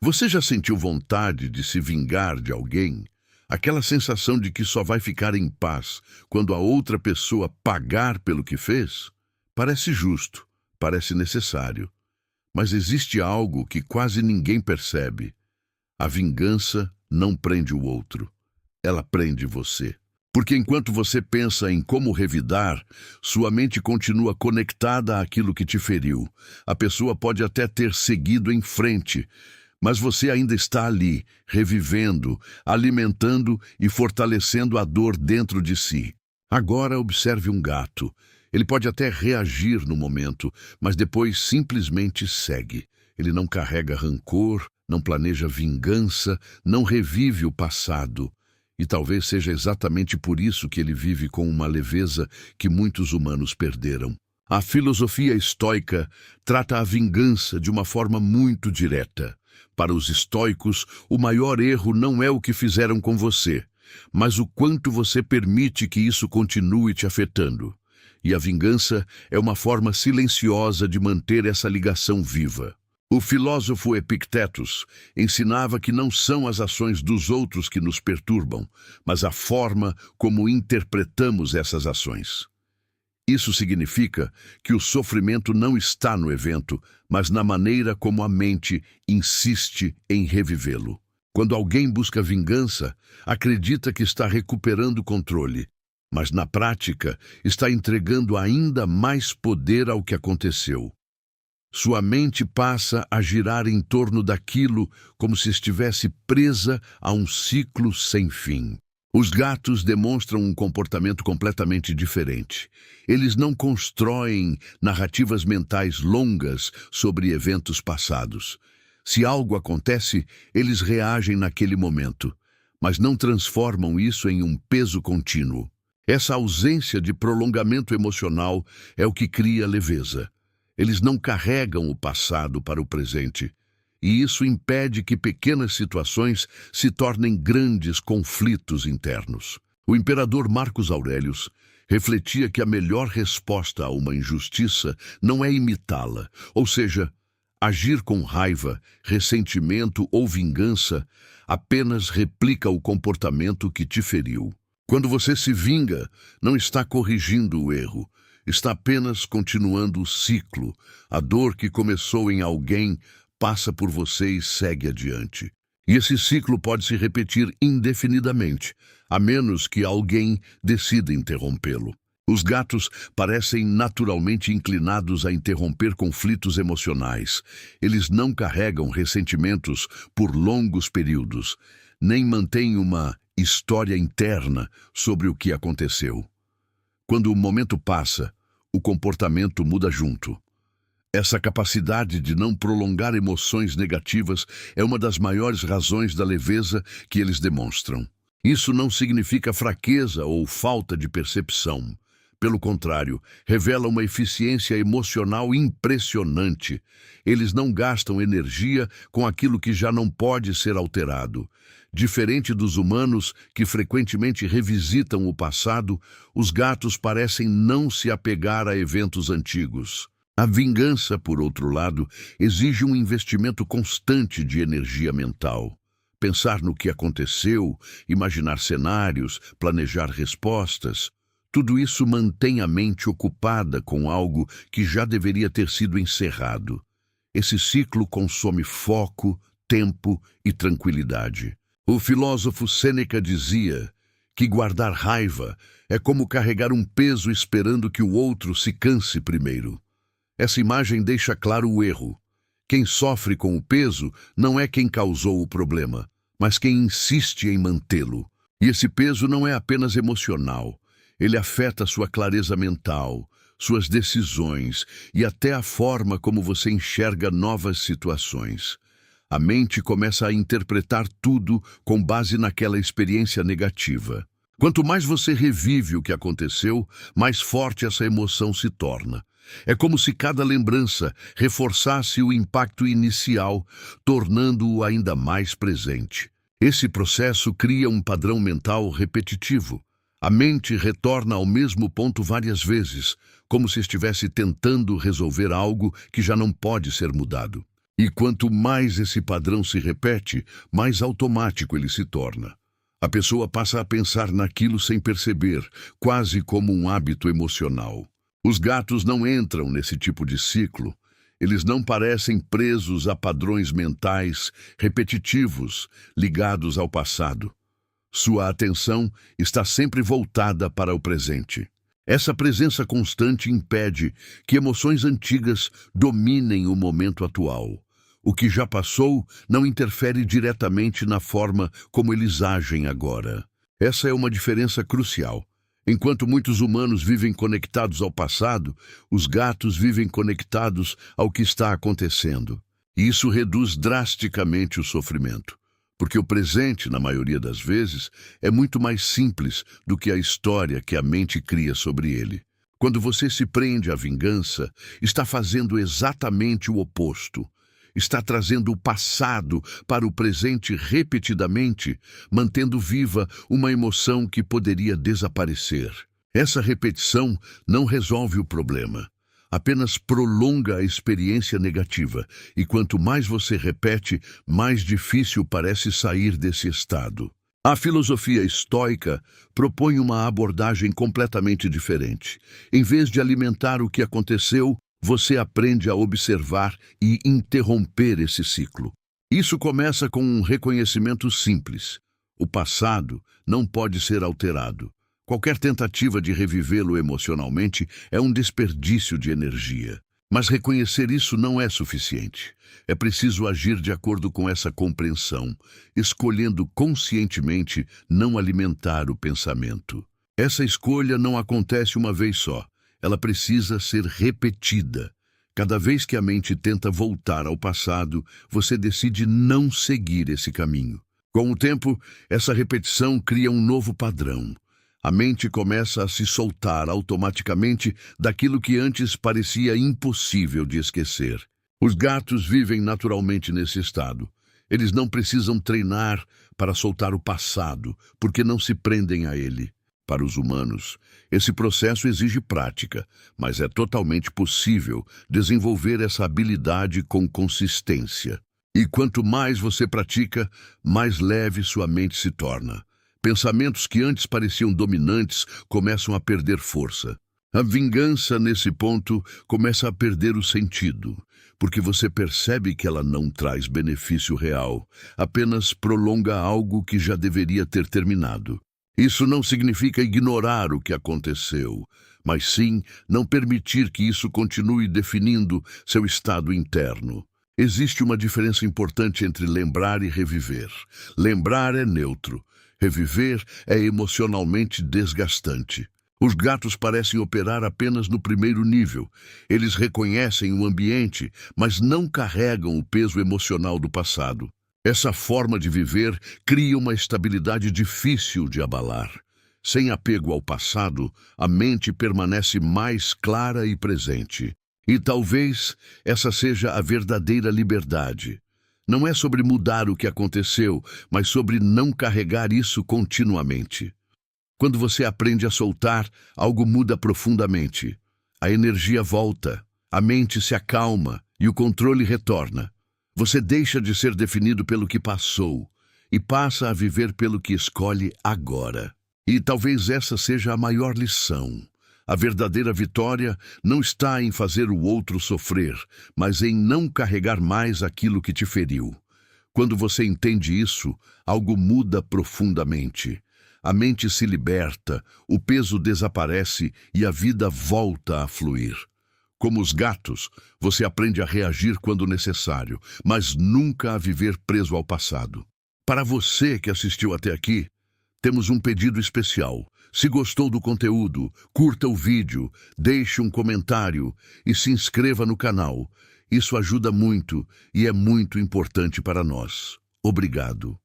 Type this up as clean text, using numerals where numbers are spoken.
Você já sentiu vontade de se vingar de alguém? Aquela sensação de que só vai ficar em paz quando a outra pessoa pagar pelo que fez? Parece justo, parece necessário. Mas existe algo que quase ninguém percebe. A vingança não prende o outro. Ela prende você. Porque enquanto você pensa em como revidar, sua mente continua conectada àquilo que te feriu. A pessoa pode até ter seguido em frente, mas você ainda está ali, revivendo, alimentando e fortalecendo a dor dentro de si. Agora observe um gato. Ele pode até reagir no momento, mas depois simplesmente segue. Ele não carrega rancor, não planeja vingança, não revive o passado. E talvez seja exatamente por isso que ele vive com uma leveza que muitos humanos perderam. A filosofia estoica trata a vingança de uma forma muito direta. Para os estoicos, o maior erro não é o que fizeram com você, mas o quanto você permite que isso continue te afetando. E a vingança é uma forma silenciosa de manter essa ligação viva. O filósofo Epictetus ensinava que não são as ações dos outros que nos perturbam, mas a forma como interpretamos essas ações. Isso significa que o sofrimento não está no evento, mas na maneira como a mente insiste em revivê-lo. Quando alguém busca vingança, acredita que está recuperando o controle, mas na prática está entregando ainda mais poder ao que aconteceu. Sua mente passa a girar em torno daquilo como se estivesse presa a um ciclo sem fim. Os gatos demonstram um comportamento completamente diferente. Eles não constroem narrativas mentais longas sobre eventos passados. Se algo acontece, eles reagem naquele momento, mas não transformam isso em um peso contínuo. Essa ausência de prolongamento emocional é o que cria leveza. Eles não carregam o passado para o presente, e isso impede que pequenas situações se tornem grandes conflitos internos. O imperador Marcos Aurelius refletia que a melhor resposta a uma injustiça não é imitá-la, ou seja, agir com raiva, ressentimento ou vingança apenas replica o comportamento que te feriu. Quando você se vinga, não está corrigindo o erro, está apenas continuando o ciclo. A dor que começou em alguém passa por você e segue adiante. E esse ciclo pode se repetir indefinidamente, a menos que alguém decida interrompê-lo. Os gatos parecem naturalmente inclinados a interromper conflitos emocionais. Eles não carregam ressentimentos por longos períodos, nem mantêm uma história interna sobre o que aconteceu. Quando o momento passa, o comportamento muda junto. Essa capacidade de não prolongar emoções negativas é uma das maiores razões da leveza que eles demonstram. Isso não significa fraqueza ou falta de percepção. Pelo contrário, revela uma eficiência emocional impressionante. Eles não gastam energia com aquilo que já não pode ser alterado. Diferente dos humanos, que frequentemente revisitam o passado, os gatos parecem não se apegar a eventos antigos. A vingança, por outro lado, exige um investimento constante de energia mental. Pensar no que aconteceu, imaginar cenários, planejar respostas, tudo isso mantém a mente ocupada com algo que já deveria ter sido encerrado. Esse ciclo consome foco, tempo e tranquilidade. O filósofo Sêneca dizia que guardar raiva é como carregar um peso esperando que o outro se canse primeiro. Essa imagem deixa claro o erro. Quem sofre com o peso não é quem causou o problema, mas quem insiste em mantê-lo. E esse peso não é apenas emocional. Ele afeta sua clareza mental, suas decisões e até a forma como você enxerga novas situações. A mente começa a interpretar tudo com base naquela experiência negativa. Quanto mais você revive o que aconteceu, mais forte essa emoção se torna. É como se cada lembrança reforçasse o impacto inicial, tornando-o ainda mais presente. Esse processo cria um padrão mental repetitivo. A mente retorna ao mesmo ponto várias vezes, como se estivesse tentando resolver algo que já não pode ser mudado. E quanto mais esse padrão se repete, mais automático ele se torna. A pessoa passa a pensar naquilo sem perceber, quase como um hábito emocional. Os gatos não entram nesse tipo de ciclo. Eles não parecem presos a padrões mentais repetitivos, ligados ao passado. Sua atenção está sempre voltada para o presente. Essa presença constante impede que emoções antigas dominem o momento atual. O que já passou não interfere diretamente na forma como eles agem agora. Essa é uma diferença crucial. Enquanto muitos humanos vivem conectados ao passado, os gatos vivem conectados ao que está acontecendo. E isso reduz drasticamente o sofrimento, porque o presente, na maioria das vezes, é muito mais simples do que a história que a mente cria sobre ele. Quando você se prende à vingança, está fazendo exatamente o oposto. Está trazendo o passado para o presente repetidamente, mantendo viva uma emoção que poderia desaparecer. Essa repetição não resolve o problema, apenas prolonga a experiência negativa, e quanto mais você repete, mais difícil parece sair desse estado. A filosofia estoica propõe uma abordagem completamente diferente. Em vez de alimentar o que aconteceu, você aprende a observar e interromper esse ciclo. Isso começa com um reconhecimento simples. O passado não pode ser alterado. Qualquer tentativa de revivê-lo emocionalmente é um desperdício de energia. Mas reconhecer isso não é suficiente. É preciso agir de acordo com essa compreensão, escolhendo conscientemente não alimentar o pensamento. Essa escolha não acontece uma vez só. Ela precisa ser repetida. Cada vez que a mente tenta voltar ao passado, você decide não seguir esse caminho. Com o tempo, essa repetição cria um novo padrão. A mente começa a se soltar automaticamente daquilo que antes parecia impossível de esquecer. Os gatos vivem naturalmente nesse estado. Eles não precisam treinar para soltar o passado, porque não se prendem a ele. Para os humanos, esse processo exige prática, mas é totalmente possível desenvolver essa habilidade com consistência. E quanto mais você pratica, mais leve sua mente se torna. Pensamentos que antes pareciam dominantes começam a perder força. A vingança, nesse ponto, começa a perder o sentido, porque você percebe que ela não traz benefício real, apenas prolonga algo que já deveria ter terminado. Isso não significa ignorar o que aconteceu, mas sim não permitir que isso continue definindo seu estado interno. Existe uma diferença importante entre lembrar e reviver. Lembrar é neutro. Reviver é emocionalmente desgastante. Os gatos parecem operar apenas no primeiro nível. Eles reconhecem o ambiente, mas não carregam o peso emocional do passado. Essa forma de viver cria uma estabilidade difícil de abalar. Sem apego ao passado, a mente permanece mais clara e presente. E talvez essa seja a verdadeira liberdade. Não é sobre mudar o que aconteceu, mas sobre não carregar isso continuamente. Quando você aprende a soltar, algo muda profundamente. A energia volta, a mente se acalma e o controle retorna. Você deixa de ser definido pelo que passou e passa a viver pelo que escolhe agora. E talvez essa seja a maior lição. A verdadeira vitória não está em fazer o outro sofrer, mas em não carregar mais aquilo que te feriu. Quando você entende isso, algo muda profundamente. A mente se liberta, o peso desaparece e a vida volta a fluir. Como os gatos, você aprende a reagir quando necessário, mas nunca a viver preso ao passado. Para você que assistiu até aqui, temos um pedido especial. Se gostou do conteúdo, curta o vídeo, deixe um comentário e se inscreva no canal. Isso ajuda muito e é muito importante para nós. Obrigado.